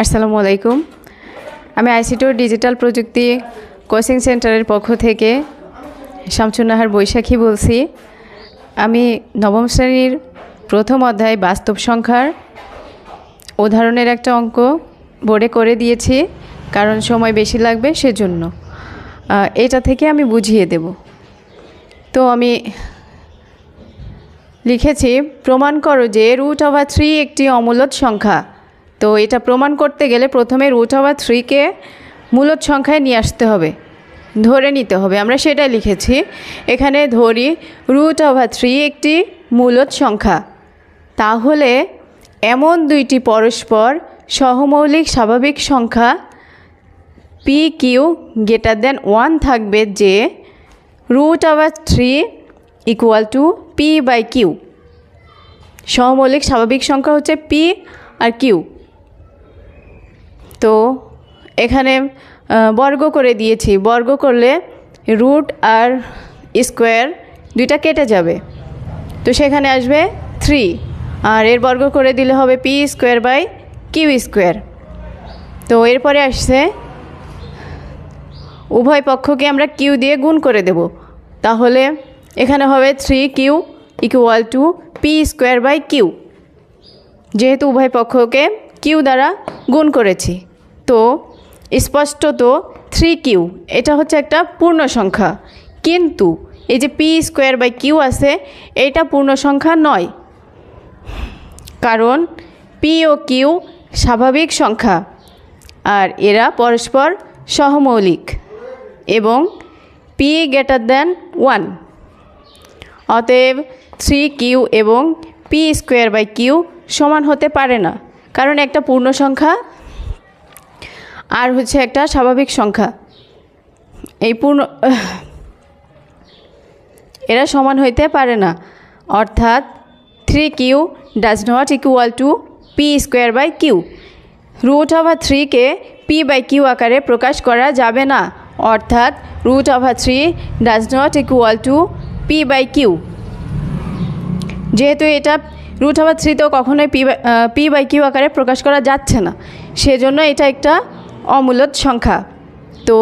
আসসালামু আলাইকুম। আমি আইসিটি ও ডিজিটাল প্রযুক্তি কোচিং সেন্টারের পক্ষ থেকে শামসুন নাহার বৈশাখী বলছি। আমি নবম শ্রেণীর প্রথম অধ্যায় বাস্তব সংখ্যার উদাহরণের একটা অঙ্ক বোর্ডে করে দিয়েছি, কারণ সময় বেশি লাগবে সেজন্য। এটা থেকে আমি বুঝিয়ে দেব। তো আমি লিখেছি, প্রমাণ করো যে √3 একটি অমূলদ সংখ্যা। তো এটা প্রমাণ করতে গেলে প্রথমে √3কে মূলদ সংখ্যায় নিয়ে আসতে হবে, ধরে নিতে হবে। আমরা সেটাই লিখেছি। এখানে ধরি √3 একটি মূলদ সংখ্যা, তাহলে এমন দুইটি পরস্পর সহমৌলিক স্বাভাবিক সংখ্যা PQ > 1 থাকবে যে √3 = P/Q। সহমৌলিক স্বাভাবিক সংখ্যা হচ্ছে P আর Q। তো এখানে বর্গ করে দিয়েছি। বর্গ করলে রুট আর স্কোয়ার দুইটা কেটে যাবে, তো সেখানে আসবে 3, আর এর বর্গ করে দিলে হবে P²/Q²। তো এরপরে আসছে উভয় পক্ষকে আমরা Q দিয়ে গুণ করে দেব, তাহলে এখানে হবে 3Q = P²/Q, যেহেতু উভয় পক্ষকে Q দ্বারা গুণ করেছি। তো স্পষ্টত 3Q এটা হচ্ছে একটা পূর্ণ সংখ্যা, কিন্তু এই যে P²/Q আছে এটা পূর্ণ সংখ্যা নয়, কারণ P ও Q স্বাভাবিক সংখ্যা আর এরা পরস্পর সহমৌলিক এবং P > 1। অতএব 3Q এবং P²/Q সমান হতে পারে না, কারণ একটা পূর্ণ সংখ্যা আর হচ্ছে একটা স্বাভাবিক সংখ্যা। এরা সমান হইতে পারে না, অর্থাৎ 3Q ≠ P²/Q। √3কে P/Q আকারে প্রকাশ করা যাবে না, অর্থাৎ √3 ≠ P/Q। যেহেতু এটা √3 তো কখনোই P/Q আকারে প্রকাশ করা যাচ্ছে না, সেজন্য এটা একটা অমূলদ সংখ্যা। তো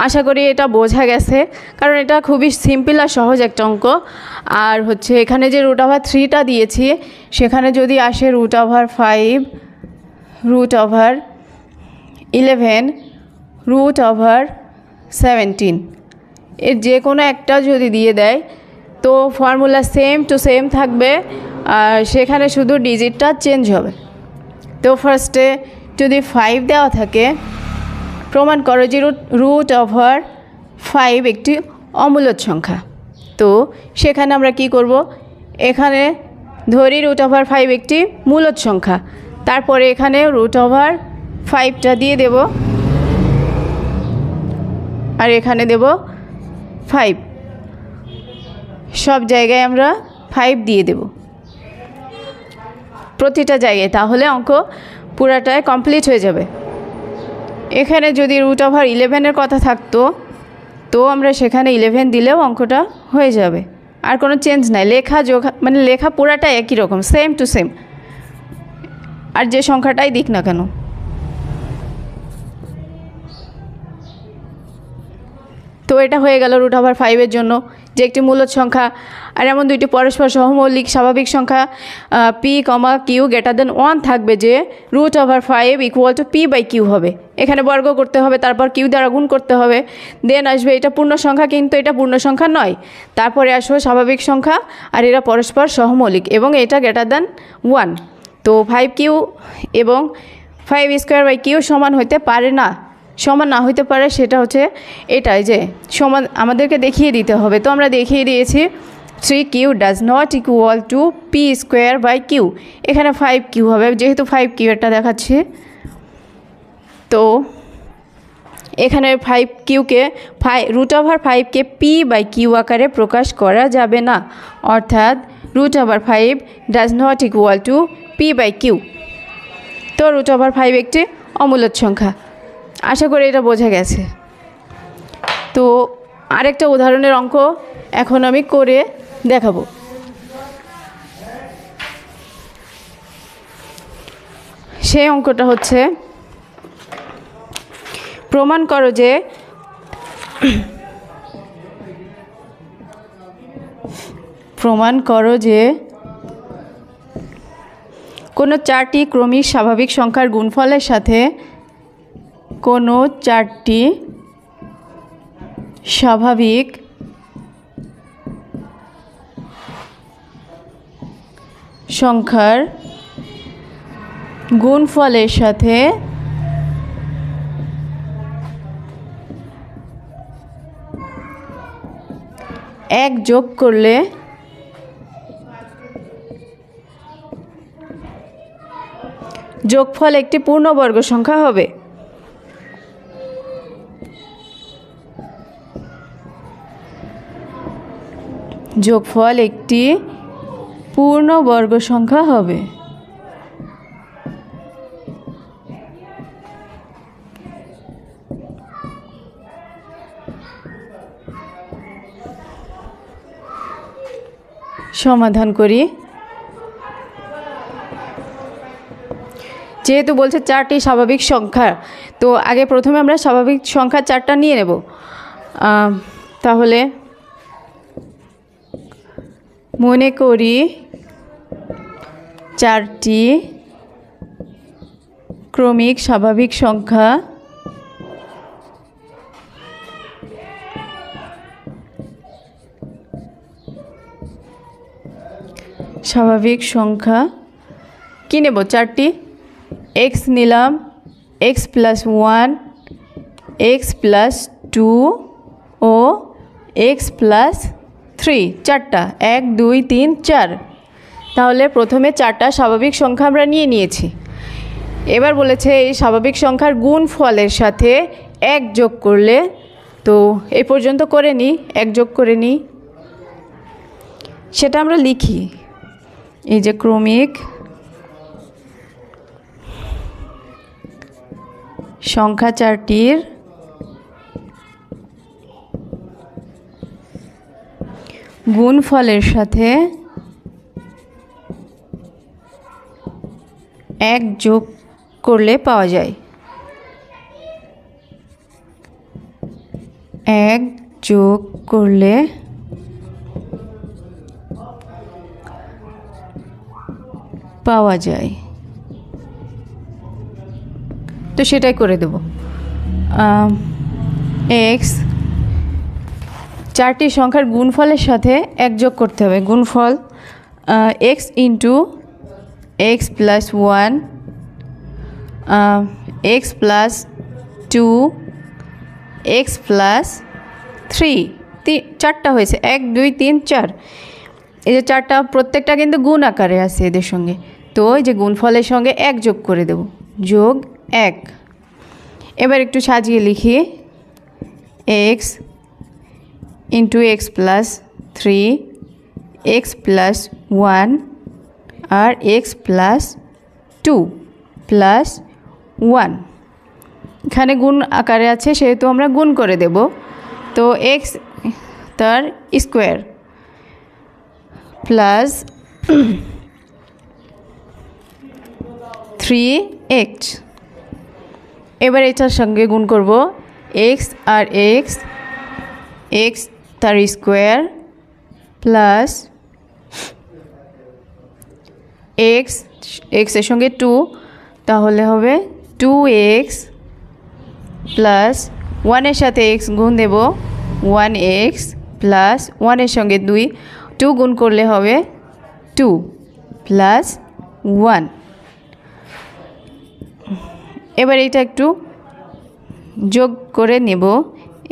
আশা করি এটা বোঝা গেছে, কারণ এটা খুবই সিম্পল আর সহজ একটা অঙ্ক। আর হচ্ছে এখানে যে √3টা দিয়েছি, সেখানে যদি আসে √5, √11, √17, এর যে কোনো একটা যদি দিয়ে দেয় তো ফর্মুলা সেম টু সেম থাকবে, আর সেখানে শুধু ডিজিটটা চেঞ্জ হবে। তো ফার্স্টে যদি 5 দেওয়া থাকে, প্রমাণ করো যে √5 একটি অমূলদ সংখ্যা। তো সেখানে আমরা কি করব, এখানে ধরি √5 একটি মূলদ সংখ্যা, তারপরে এখানে √5টা দিয়ে দেব, আর এখানে দেব 5। সব জায়গায় আমরা 5 দিয়ে দেব প্রতিটা জায়গায়, তাহলে অঙ্ক পুরাটাই কমপ্লিট হয়ে যাবে। এখানে যদি √11 কথা থাকতো, তো আমরা সেখানে 11 দিলেও অঙ্কটা হয়ে যাবে, আর কোনো চেঞ্জ নাই। লেখা পুরাটাই একই রকম, সেম টু সেম, আর যে সংখ্যাটাই দিক না কেন। তো এটা হয়ে গেল √5 জন্য, যে একটি মূলদ সংখ্যা আর এমন দুইটি পরস্পর সহমৌলিক স্বাভাবিক সংখ্যা P, Q > 1 থাকবে যে √5 = P/Q হবে। এখানে বর্গ করতে হবে, তারপর Q দ্বারা গুণ করতে হবে, দেন আসবে এটা পূর্ণ সংখ্যা, কিন্তু এটা পূর্ণ সংখ্যা নয়। তারপরে আসবে স্বাভাবিক সংখ্যা আর এরা পরস্পর সহমৌলিক এবং এটা > 1। তো 5Q এবং 5²/Q সমান হতে পারে না। সমান না হইতে পারে সেটা হচ্ছে এটাই যে সমান আমাদেরকে দেখিয়ে দিতে হবে। তো আমরা দেখিয়ে দিয়েছি 3Q = P²/Q। এখানে 5Q হবে, যেহেতু 5Q এটা দেখাচ্ছি। তো এখানে 5Qকে √5কে P/Q আকারে প্রকাশ করা যাবে না, অর্থাৎ √5 = P/Q। তো √5 একটি অমূলদ সংখ্যা। আশা করি এটা বোঝা গেছে। তো আরেকটা উদাহরণের অঙ্ক এখন আমি করে দেখাবো। সেই অঙ্কটা হচ্ছে প্রমাণ করো যে কোনো চারটি ক্রমিক স্বাভাবিক সংখ্যার গুণফলের সাথে কোনো চারটি স্বাভাবিক সংখ্যার গুণফলের সাথে এক যোগ করলে যোগফল একটি পূর্ণবর্গ সংখ্যা হবে। যোগফল একটি পূর্ণবর্গ সংখ্যা হবে। সমাধান করি। যেহেতু বলছে চারটি স্বাভাবিক সংখ্যা, তো আগে প্রথমে আমরা স্বাভাবিক সংখ্যা চারটা নিয়ে নেব। তাহলে মনে করি চারটি ক্রমিক স্বাভাবিক সংখ্যা কি নেব? চারটি এক্স নিলাম, এক্স প্লাস 1, এক্স প্লাস 2 ও এক্স প্লাস 3, চারটা 1 2 3 4। তাহলে প্রথমে চারটা স্বাভাবিক সংখ্যা আমরা নিয়েছি। এবার বলেছে এই স্বাভাবিক সংখ্যার গুণফলের সাথে এক যোগ করলে, তো এই পর্যন্ত করে নিই, এক যোগ করে নিই, সেটা আমরা লিখি। এই যে ক্রমিক সংখ্যা চারটির গুণফলের সাথে এক যোগ করলে পাওয়া যায়। এক যোগ করলে পাওয়া যায়, তো সেটাই করে দেব। এক্স চারটি সংখ্যার গুণফলের সাথে এক যোগ করতে হবে। গুণফল x into x plus 1, x plus 2, x plus 3, চারটা হয়েছে, 1 2 3 4। এই যে চারটা প্রত্যেকটা কিন্তু গুণ আকারে আছে এদের সঙ্গে, তো এই যে গুণফলের সঙ্গে এক যোগ করে দেব, যোগ 1। এবার একটু সাজিয়ে লিখি, x into x plus 3, x plus 1 আর এক্স প্লাস 2 প্লাস 1। এখানে গুণ আকারে আছে সেহেতু আমরা গুণ করে দেব। তো এক্স তার স্কোয়ার প্লাস 3x। এবার এটার সঙ্গে গুণ করব, এক্স আর এক্স, এক্স তার স্কোয়ার প্লাস এক্স, এক্সের সঙ্গে 2, তাহলে হবে 2x প্লাস 1-এর সাথে এক্স গুণ দেব, 1x প্লাস 1-এর সঙ্গে 2 গুণ করলে হবে 2 প্লাস 1। এবার এটা একটু যোগ করে নেব,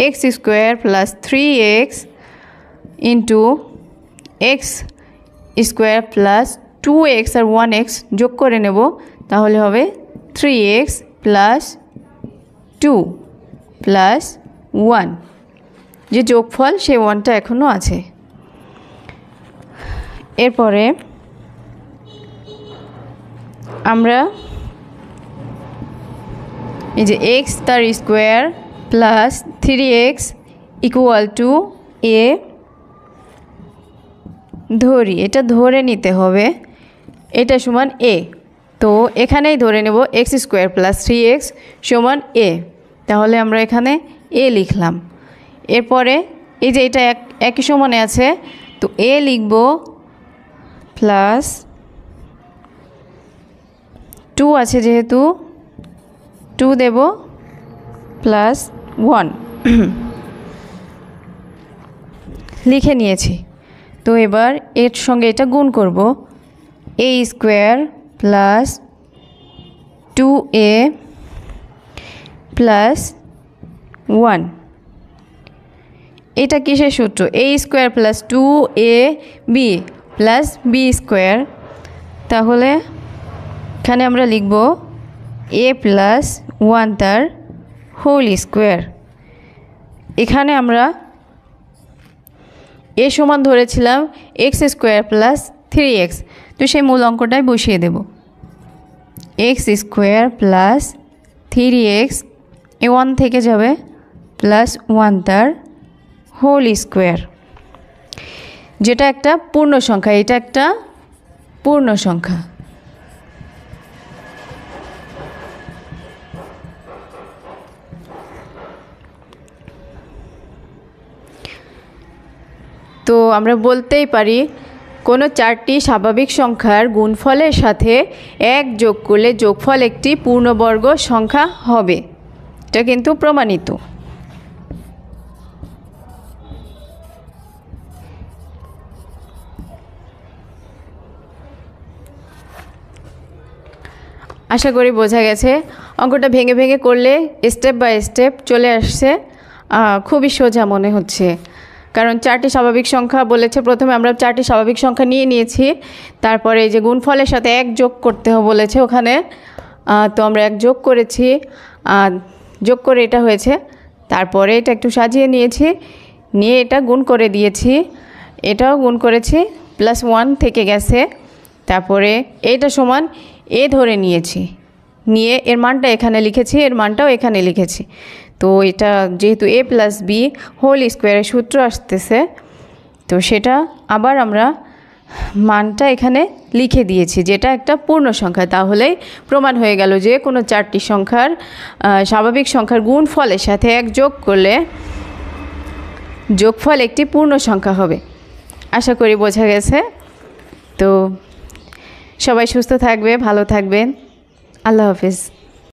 x square plus 3x into x square plus 2x আর 1x যোগ করে নেব, তাহলে হবে 3x প্লাস 2 প্লাস 1। যে যোগফল সেই 1টা এখনও আছে। এরপরে আমরা এই যে এক্স তার square plus 3x equal to a ধরি, এটা ধরে নিতে হবে, এটা সমান এ। তো এখানেই ধরে নেব এক্স স্কোয়ার প্লাস 3x সমান এ। তাহলে আমরা এখানে এ লিখলাম। এরপরে এই যে এটা একই সমানে আছে, তো এ লিখব প্লাস 2 আছে যেহেতু 2 দেব প্লাস 1 লিখে নিয়েছি। তো এবার এর সঙ্গে এটা গুণ করব, a square plus 2a plus 1। এটা কিসের সূত্র? a square plus 2ab plus b square. তাহলে এখানে আমরা লিখব a প্লাস 1 তার হোল স্কোয়ার। এখানে আমরা এ সমান ধরেছিলাম এক্স স্কোয়ার প্লাস 3x, তো সেই মূল অঙ্কটাই বসিয়ে দেব। এক্স স্কোয়ার প্লাস 3x, এ 1 থেকে যাবে প্লাস 1 তার হোল স্কোয়ার, যেটা একটা পূর্ণ সংখ্যা। এটা একটা পূর্ণ সংখ্যা। তো আমরা বলতেই পারি কোনো 4টি স্বাভাবিক সংখ্যার গুণফলের সাথে 1 যোগ করলে যোগফল একটি পূর্ণবর্গ সংখ্যা হবে। এটা কিন্তু প্রমাণিত। আশা করি বোঝা গেছে। অঙ্কটা ভেঙে ভেঙে করলে স্টেপ বাই স্টেপ চলে আসছে, খুবই সোজা মনে হচ্ছে। কারণ 4টি স্বাভাবিক সংখ্যা বলেছে, প্রথমে আমরা 4টি স্বাভাবিক সংখ্যা নিয়েছি, তারপরে এই যে গুণফলের সাথে 1 যোগ করতে বলেছে ওখানে, তো আমরা 1 যোগ করেছি, যোগ করে এটা হয়েছে। তারপরে এটা একটু সাজিয়ে নিয়েছি, নিয়ে এটা গুণ করে দিয়েছি, এটাও গুণ করেছি, প্লাস 1 থেকে গেছে। তারপরে এটা সমান এ ধরে নিয়েছি, নিয়ে এর মানটা এখানে লিখেছি, এর মানটাও এখানে লিখেছি। তো এটা যেহেতু a প্লাস বি হোল স্কোয়ারের সূত্র আসতেছে, তো সেটা আবার আমরা মানটা এখানে লিখে দিয়েছি, যেটা একটা পূর্ণ সংখ্যা। তাহলেই প্রমাণ হয়ে গেল যে কোনো 4টি সংখ্যার স্বাভাবিক সংখ্যার গুণফলের সাথে 1 যোগ করলে যোগফল একটি পূর্ণ সংখ্যা হবে। আশা করি বোঝা গেছে। তো সবাই সুস্থ থাকবে, ভালো থাকবেন। আল্লাহ হাফিজ।